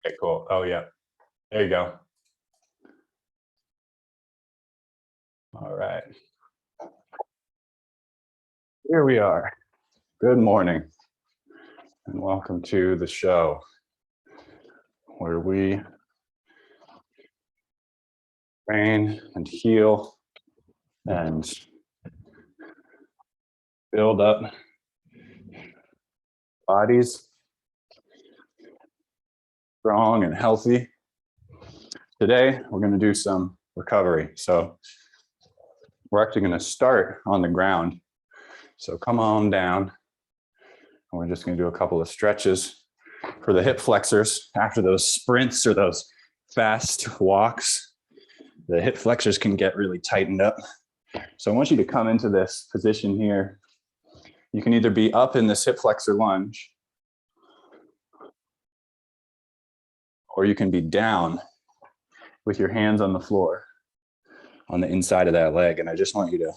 Okay, cool. Oh, yeah. There you go. All right. Here we are. Good morning, and welcome to the show where we train and heal and build up bodies strong and healthy. Today, we're going to do some recovery. So we're actually going to start on the ground. So come on down. And we're just going to do a couple of stretches for the hip flexors. After those sprints or those fast walks, the hip flexors can get really tightened up. So I want you to come into this position here. You can either be up in this hip flexor lunge, or you can be down with your hands on the floor on the inside of that leg. And I just want you to,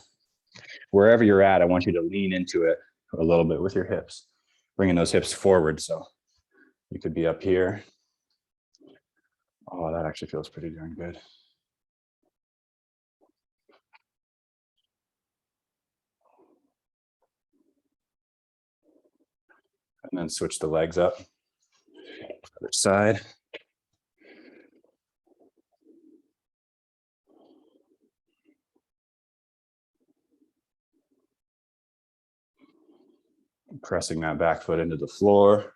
wherever you're at, I want you to lean into it a little bit with your hips, bringing those hips forward. So you could be up here. Oh, that actually feels pretty darn good. And then switch the legs up. Other side. Pressing that back foot into the floor.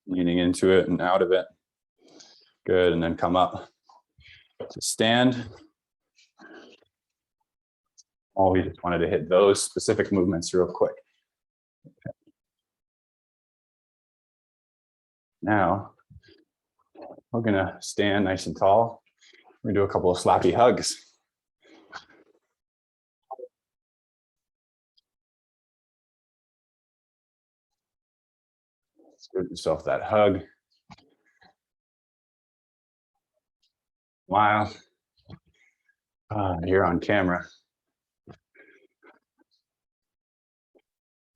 Leaning into it and out of it. Good, and then come up to stand. Oh, we just wanted to hit those specific movements real quick. Okay. Now, we're gonna stand nice and tall. We're gonna do a couple of slappy hugs. Let's give yourself that hug. Smile. You're on camera.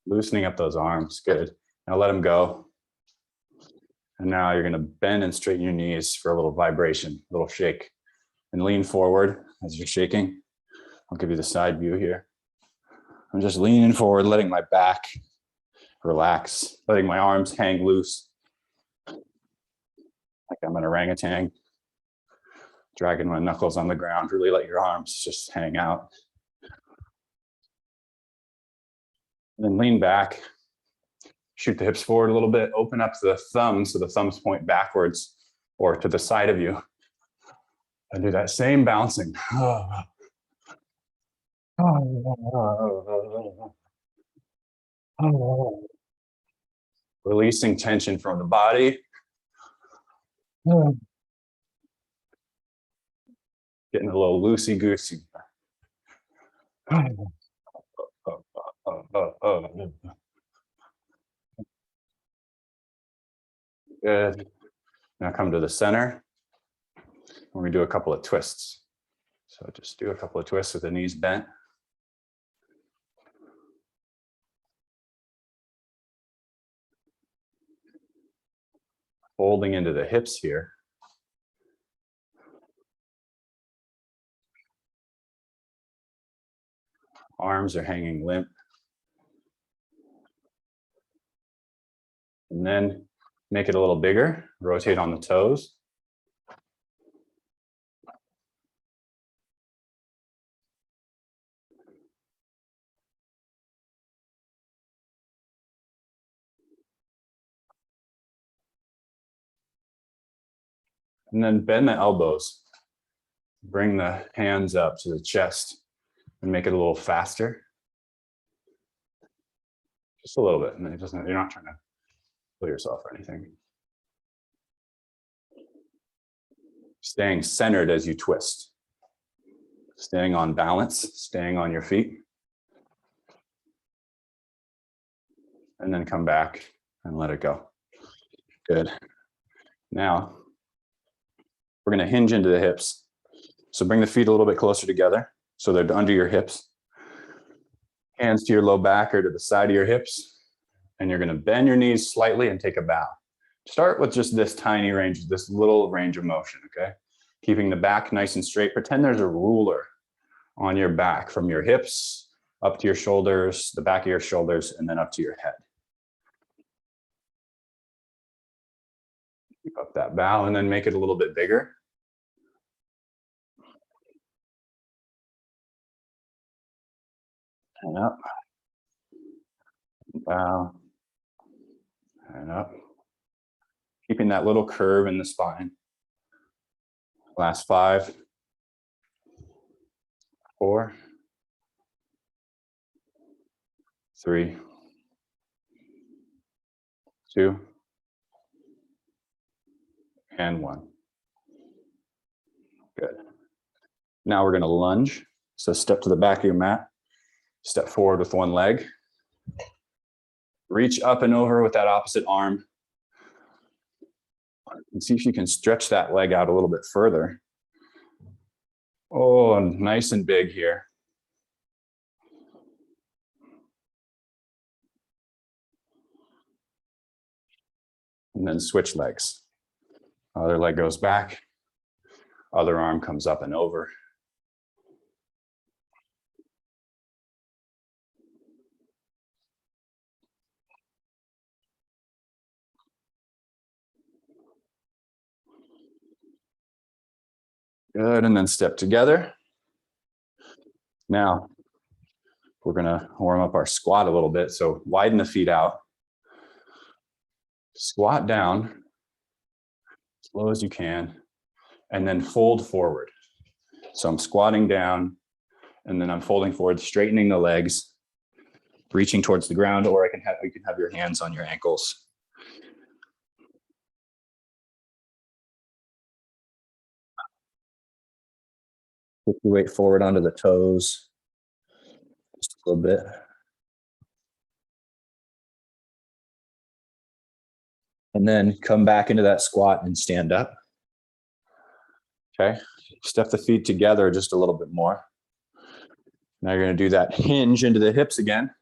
Loosening up those arms, good. Now let them go. And now you're gonna bend and straighten your knees for a little vibration, a little shake. And lean forward as you're shaking. I'll give you the side view here. I'm just leaning forward, letting my back relax, letting my arms hang loose. Like I'm an orangutan. Dragging my knuckles on the ground, really let your arms just hang out. And then lean back, shoot the hips forward a little bit, open up the thumbs so the thumbs point backwards or to the side of you. And do that same bouncing. Releasing tension from the body. Getting a little loosey-goosey. Good. Now come to the center. We're going to do a couple of twists. So just do a couple of twists with the knees bent. Folding into the hips here. Arms are hanging limp. And then make it a little bigger. Rotate on the toes. And then bend the elbows. Bring the hands up to the chest and make it a little faster. Just a little bit. And then you're not trying to pull yourself or anything. Staying centered as you twist. Staying on balance, staying on your feet. And then come back and let it go. Good. Now, we're going to hinge into the hips. So bring the feet a little bit closer together so they're under your hips. Hands to your low back or to the side of your hips. And you're gonna bend your knees slightly and take a bow. Start with just this tiny range, this little range of motion, okay? Keeping the back nice and straight. Pretend there's a ruler on your back from your hips up to your shoulders, the back of your shoulders, and then up to your head. Keep up that bow and then make it a little bit bigger. And up, bow, and up. Keeping that little curve in the spine. Last 5, 4, 3, 2, and 1. Good. Now we're going to lunge. So step to the back of your mat. Step forward with one leg. Reach up and over with that opposite arm. And see if you can stretch that leg out a little bit further. Oh, nice and big here. And then switch legs. Other leg goes back. Other arm comes up and over. Good, and then step together. Now, we're gonna warm up our squat a little bit. So widen the feet out. Squat down, as low as you can, and then fold forward. So I'm squatting down, and then I'm folding forward, straightening the legs, reaching towards the ground, or you can have your hands on your ankles. Put your weight forward onto the toes, just a little bit. And then come back into that squat and stand up. Okay, step the feet together just a little bit more. Now you're gonna do that hinge into the hips again.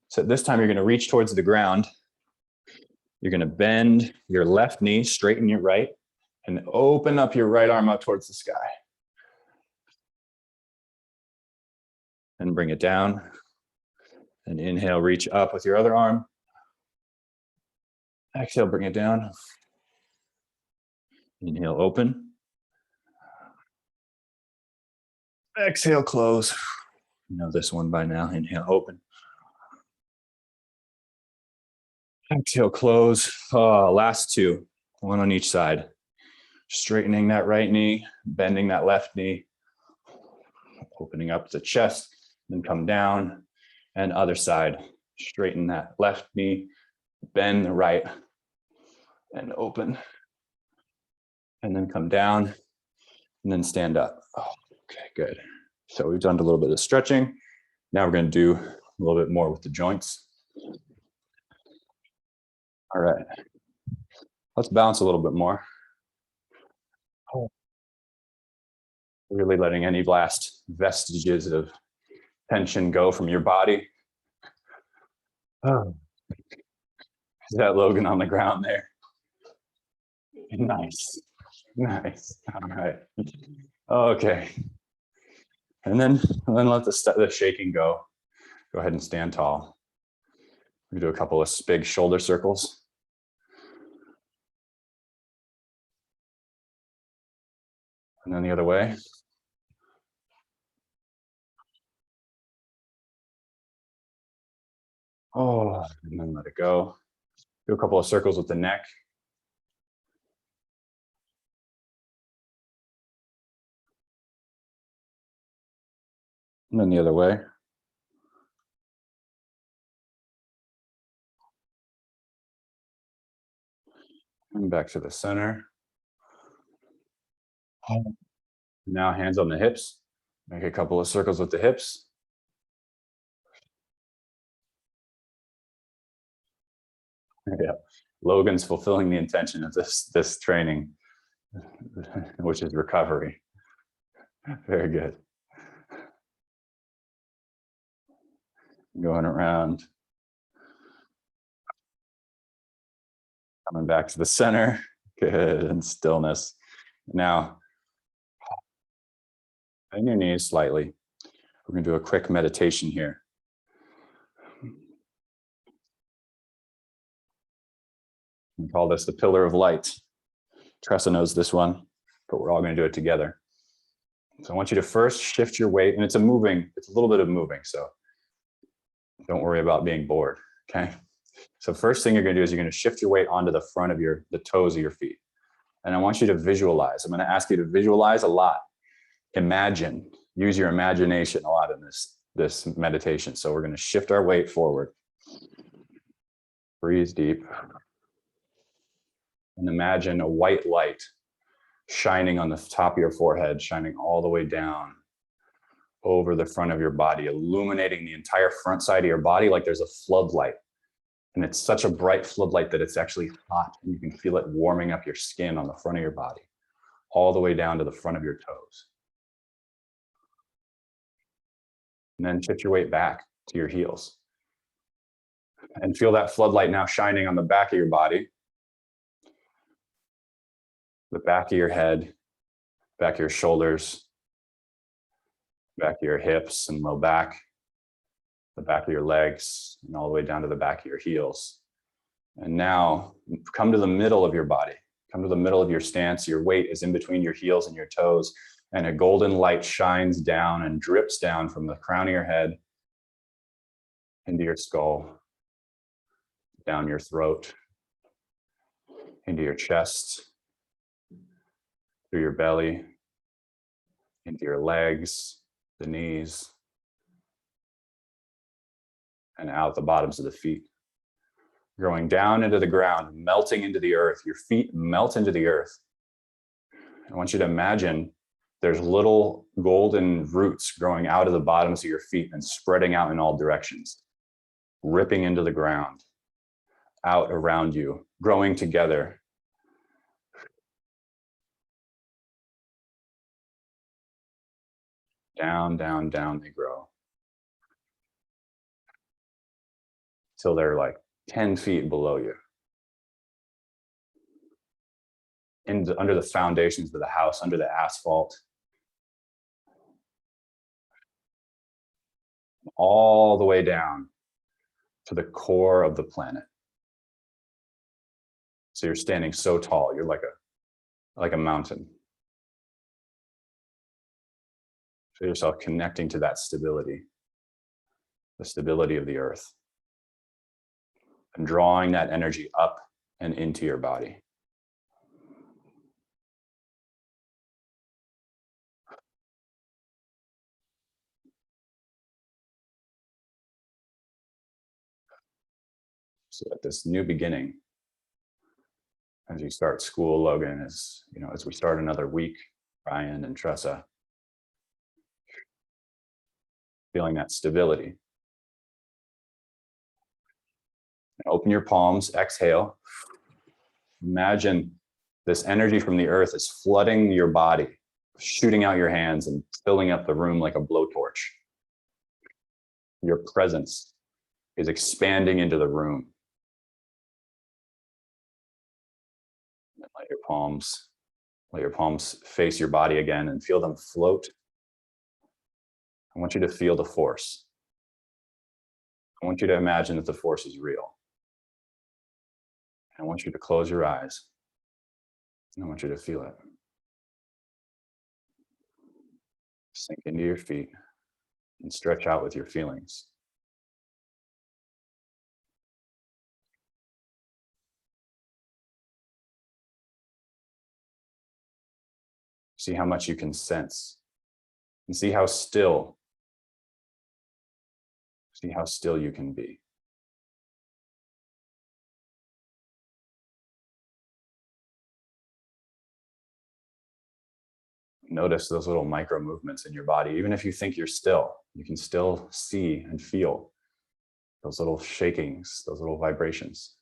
So this time you're gonna reach towards the ground. You're gonna bend your left knee, straighten your right, and open up your right arm up towards the sky. And bring it down. And inhale, reach up with your other arm. Exhale, bring it down. Inhale, open. Exhale, close. You know this one by now. Inhale, open. Exhale, close. Last 2, one on each side. Straightening that right knee, bending that left knee, opening up the chest, then come down, and other side. Straighten that left knee, bend the right, and open. And then come down, and then stand up. Oh, okay, good. So we've done a little bit of stretching. Now we're going to do a little bit more with the joints. All right. Let's bounce a little bit more. Really letting any last vestiges of tension go from your body. Oh. Is that Logan on the ground there? Nice. Nice. All right. Okay. And then let the shaking go. Go ahead and stand tall. We do a couple of big shoulder circles. And then the other way. Oh, and then let it go. Do a couple of circles with the neck. And then the other way. And back to the center. Now hands on the hips. Make a couple of circles with the hips. Yeah. Logan's fulfilling the intention of this training, which is recovery. Very good. Going around, coming back to the center. Good, and stillness. Now, bend your knees slightly. We're going to do a quick meditation here. We call this the pillar of light. Tressa knows this one, but we're all going to do it together. So I want you to first shift your weight, and it's a little bit of moving, so don't worry about being bored, okay? So first thing you're going to do is you're going to shift your weight onto the front of the toes of your feet. And I want you to visualize. I'm going to ask you to visualize a lot. Imagine, use your imagination a lot in this meditation. So we're going to shift our weight forward. Breathe deep. And imagine a white light shining on the top of your forehead, shining all the way down over the front of your body, illuminating the entire front side of your body like there's a floodlight. And it's such a bright floodlight that it's actually hot, and you can feel it warming up your skin on the front of your body, all the way down to the front of your toes. And then shift your weight back to your heels. And feel that floodlight now shining on the back of your body, the back of your head, back of your shoulders, back of your hips and low back, the back of your legs, and all the way down to the back of your heels. And now come to the middle of your body. Come to the middle of your stance. Your weight is in between your heels and your toes, and a golden light shines down and drips down from the crown of your head into your skull, down your throat, into your chest, through your belly, into your legs, the knees, and out the bottoms of the feet. Growing down into the ground, melting into the earth. Your feet melt into the earth. I want you to imagine there's little golden roots growing out of the bottoms of your feet and spreading out in all directions, ripping into the ground, out around you, growing together. Down, down, down they grow. Till they're like 10 feet below you. Under the foundations of the house, under the asphalt. All the way down to the core of the planet. So you're standing so tall, you're like a mountain. Feel yourself connecting to that stability, the stability of the earth, and drawing that energy up and into your body. So at this new beginning, as you start school, Logan, as we start another week, Ryan and Tressa, feeling that stability. Open your palms, exhale. Imagine this energy from the earth is flooding your body, shooting out your hands and filling up the room like a blowtorch. Your presence is expanding into the room. And let your palms face your body again and feel them float. I want you to feel the force. I want you to imagine that the force is real. I want you to close your eyes. I want you to feel it. Sink into your feet and stretch out with your feelings. See how much you can sense, and see how still you can be. Notice those little micro movements in your body. Even if you think you're still, you can still see and feel those little shakings, those little vibrations.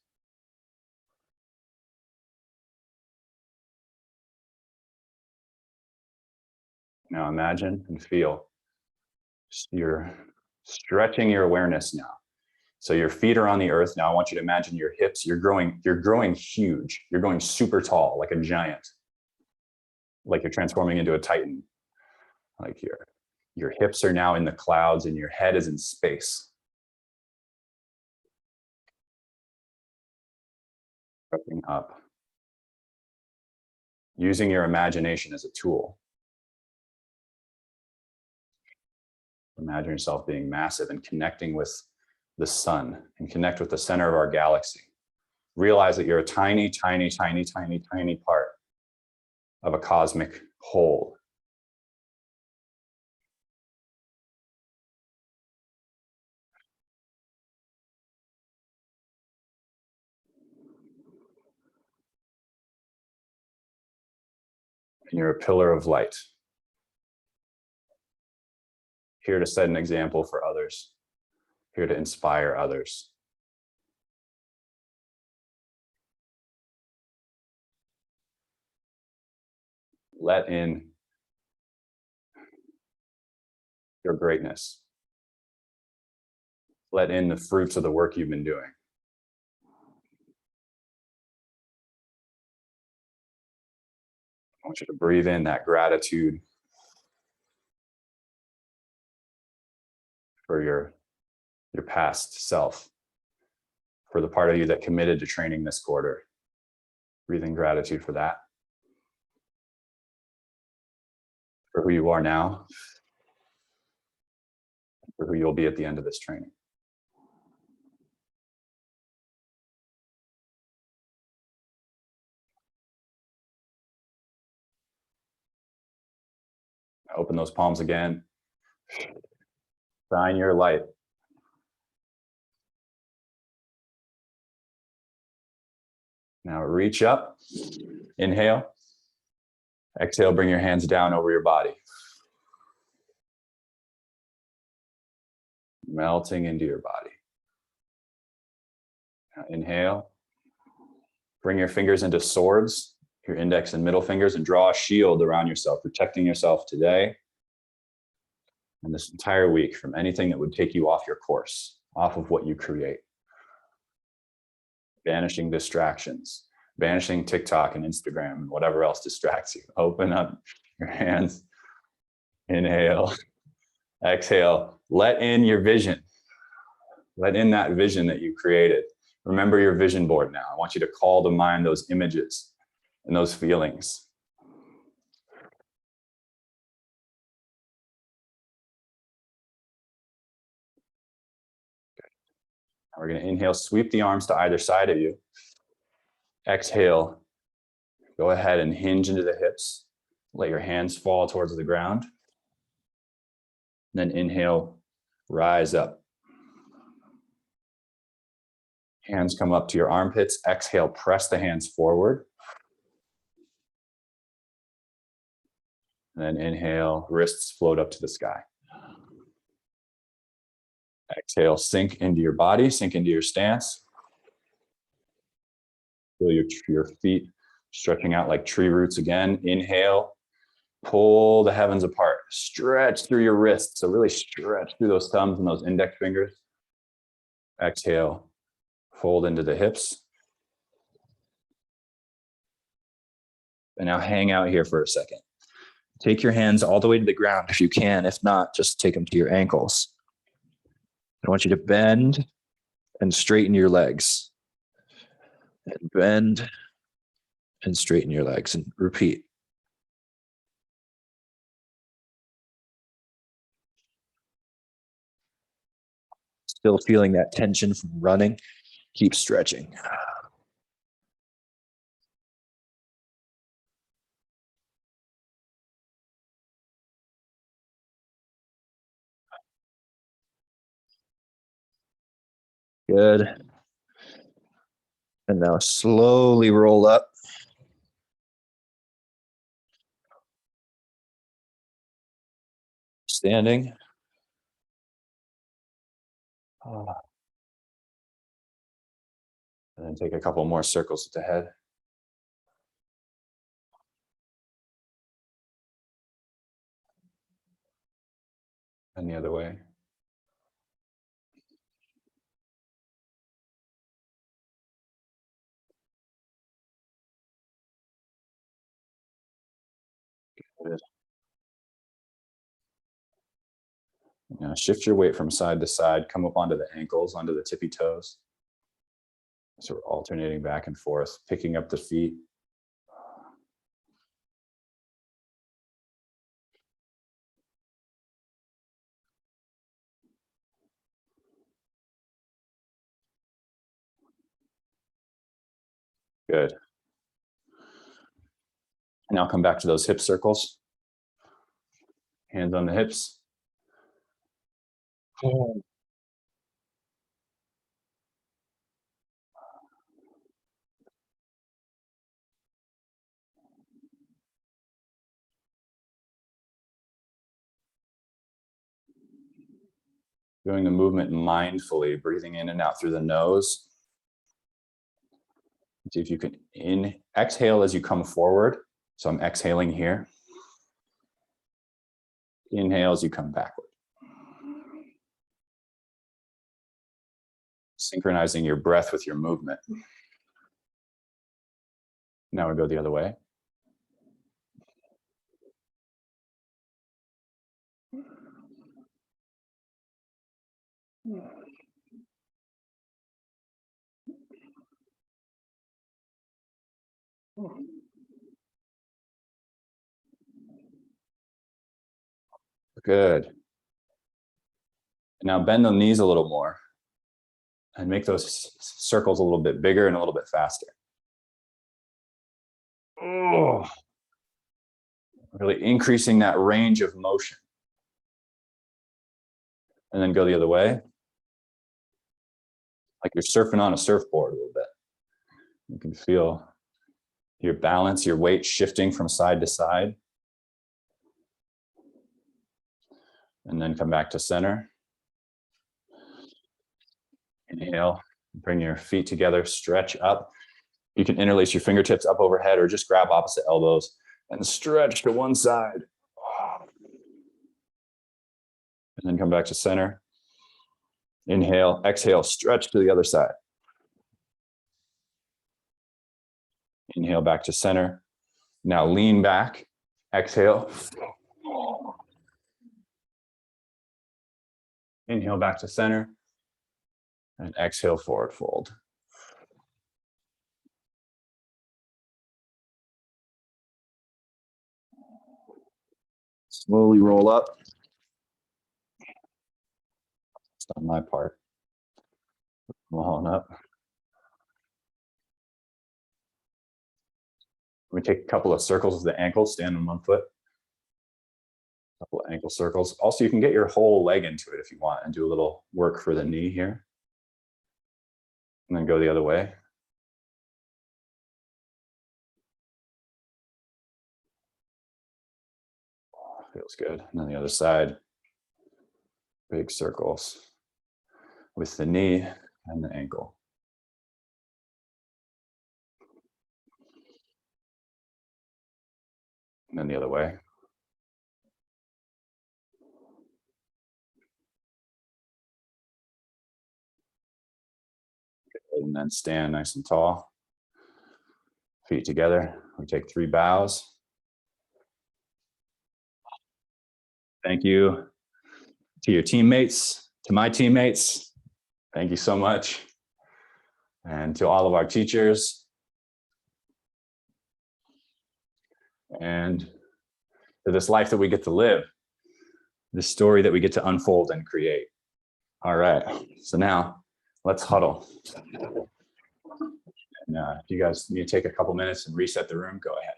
Now imagine and feel your Stretching your awareness now. So your feet are on the earth now. I want you to imagine your hips, you're growing huge. You're going super tall, like a giant, like you're transforming into a titan. Like your hips are now in the clouds and your head is in space. Stepping up. Using your imagination as a tool. Imagine yourself being massive and connecting with the sun and connect with the center of our galaxy. Realize that you're a tiny, tiny, tiny, tiny, tiny part of a cosmic whole. And you're a pillar of light. Here to set an example for others. Here to inspire others. Let in your greatness. Let in the fruits of the work you've been doing. I want you to breathe in that gratitude for your past self, for the part of you that committed to training this quarter. Breathe in gratitude for that, for who you are now, for who you'll be at the end of this training. Open those palms again. Shine your light. Now reach up, inhale. Exhale, bring your hands down over your body. Melting into your body. Now inhale. Bring your fingers into swords, your index and middle fingers, and draw a shield around yourself, protecting yourself today and this entire week from anything that would take you off your course, off of what you create. Banishing distractions, banishing TikTok and Instagram and whatever else distracts you. Open up your hands. Inhale. Exhale. Let in your vision. Let in that vision that you created. Remember your vision board now. I want you to call to mind those images and those feelings. Now we're going to inhale, sweep the arms to either side of you. Exhale, go ahead and hinge into the hips. Let your hands fall towards the ground. Then inhale, rise up. Hands come up to your armpits. Exhale, press the hands forward. And then inhale, wrists float up to the sky. Exhale, sink into your body, sink into your stance. Feel your feet stretching out like tree roots again. Inhale, pull the heavens apart. Stretch through your wrists. So really stretch through those thumbs and those index fingers. Exhale, fold into the hips. And now hang out here for a second. Take your hands all the way to the ground if you can. If not, just take them to your ankles. I want you to bend and straighten your legs. And bend and straighten your legs. And repeat. Still feeling that tension from running. Keep stretching. Good. And now slowly roll up. Standing. And then take a couple more circles with the head. And the other way. Good. Now shift your weight from side to side, come up onto the ankles, onto the tippy toes. So we're alternating back and forth, picking up the feet. Good. Now come back to those hip circles. Hands on the hips. Doing the movement mindfully, breathing in and out through the nose. See if you can exhale as you come forward. So I'm exhaling here. Inhale as you come backward. Synchronizing your breath with your movement. Now we go the other way. Good. Now bend the knees a little more and make those circles a little bit bigger and a little bit faster. Oh, really increasing that range of motion. And then go the other way. Like you're surfing on a surfboard a little bit. You can feel your balance, your weight shifting from side to side. And then come back to center. Inhale, bring your feet together, stretch up. You can interlace your fingertips up overhead or just grab opposite elbows and stretch to one side. And then come back to center. Inhale, exhale, stretch to the other side. Inhale back to center. Now lean back, exhale. Inhale back to center. And exhale, forward fold. Slowly roll up. It's on my part. Come on up. We take a couple of circles of the ankles, stand on one foot. A couple of ankle circles. Also, you can get your whole leg into it if you want and do a little work for the knee here. And then go the other way. Oh, feels good. And then the other side. Big circles with the knee and the ankle. And then the other way. And then stand nice and tall. Feet together. We take 3 bows. Thank you to your teammates, to my teammates. Thank you so much. And to all of our teachers. And to this life that we get to live. This story that we get to unfold and create. All right, so now let's huddle. And if you guys need to take a couple minutes and reset the room, go ahead.